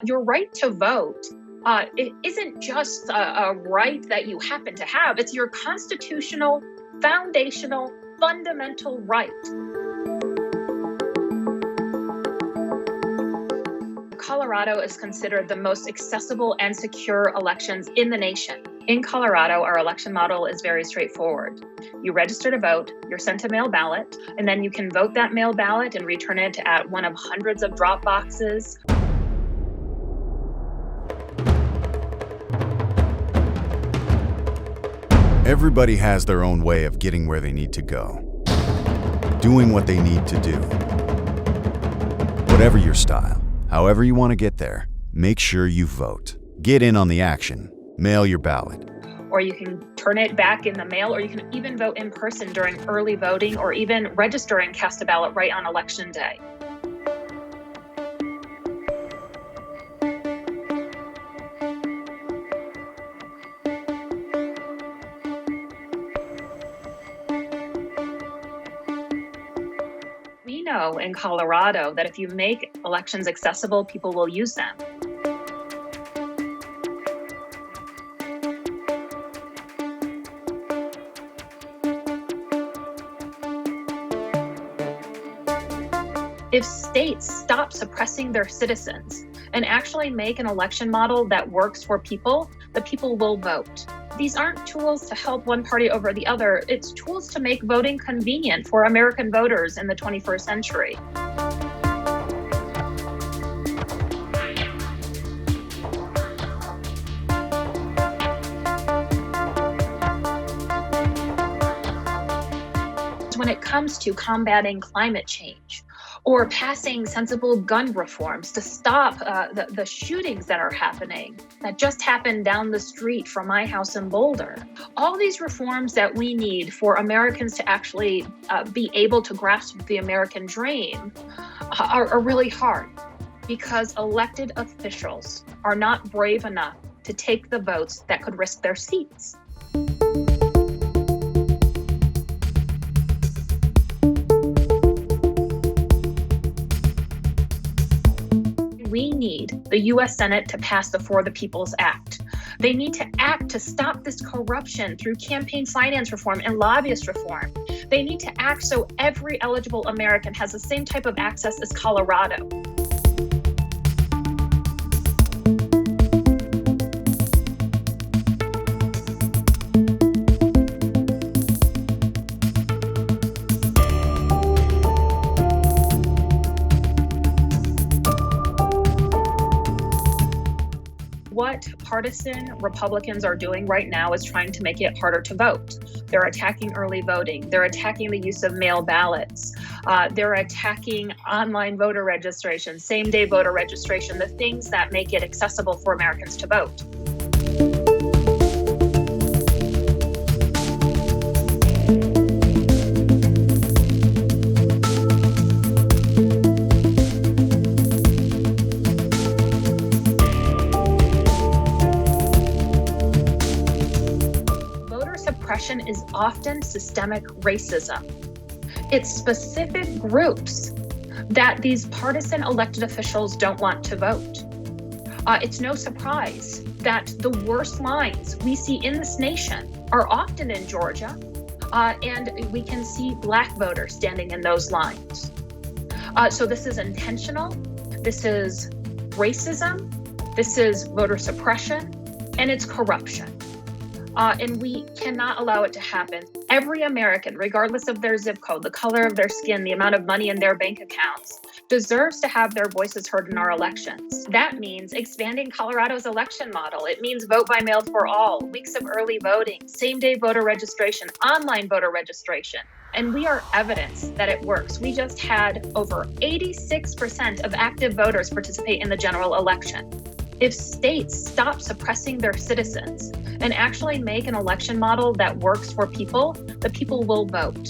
Your right to vote it isn't just a right that you happen to have. It's your constitutional, foundational, fundamental right. Colorado is considered the most accessible and secure elections in the nation. In Colorado, our election model is very straightforward. You register to vote, you're sent a mail ballot, and then you can vote that mail ballot and return it at one of hundreds of drop boxes. Everybody has their own way of getting where they need to go, doing what they need to do. Whatever your style, however you want to get there, make sure you vote. Get in on the action. Mail your ballot. Or you can turn it back in the mail, or you can even vote in person during early voting, or even register and cast a ballot right on election day. We know in Colorado that if you make elections accessible, people will use them. If states stop suppressing their citizens and actually make an election model that works for people, the people will vote. These aren't tools to help one party over the other. It's tools to make voting convenient for American voters in the 21st century. When it comes to combating climate change, or passing sensible gun reforms to stop the shootings that are happening, that just happened down the street from my house in Boulder. All these reforms that we need for Americans to actually be able to grasp the American dream are really hard, because elected officials are not brave enough to take the votes that could risk their seats. We need the U.S. Senate to pass the For the People's Act. They need to act to stop this corruption through campaign finance reform and lobbyist reform. They need to act so every eligible American has the same type of access as Colorado. What partisan Republicans are doing right now is trying to make it harder to vote. They're attacking early voting. They're attacking the use of mail ballots. They're attacking online voter registration, same-day voter registration, the things that make it accessible for Americans to vote. Suppression is often systemic racism. It's specific groups that these partisan elected officials don't want to vote. It's no surprise that the worst lines we see in this nation are often in Georgia, and we can see Black voters standing in those lines. So this is intentional, this is racism, this is voter suppression, and it's corruption. And we cannot allow it to happen. Every American, regardless of their zip code, the color of their skin, the amount of money in their bank accounts, deserves to have their voices heard in our elections. That means expanding Colorado's election model. It means vote by mail for all, weeks of early voting, same-day voter registration, online voter registration. And we are evidence that it works. We just had over 86% of active voters participate in the general election. If states stop suppressing their citizens and actually make an election model that works for people, the people will vote.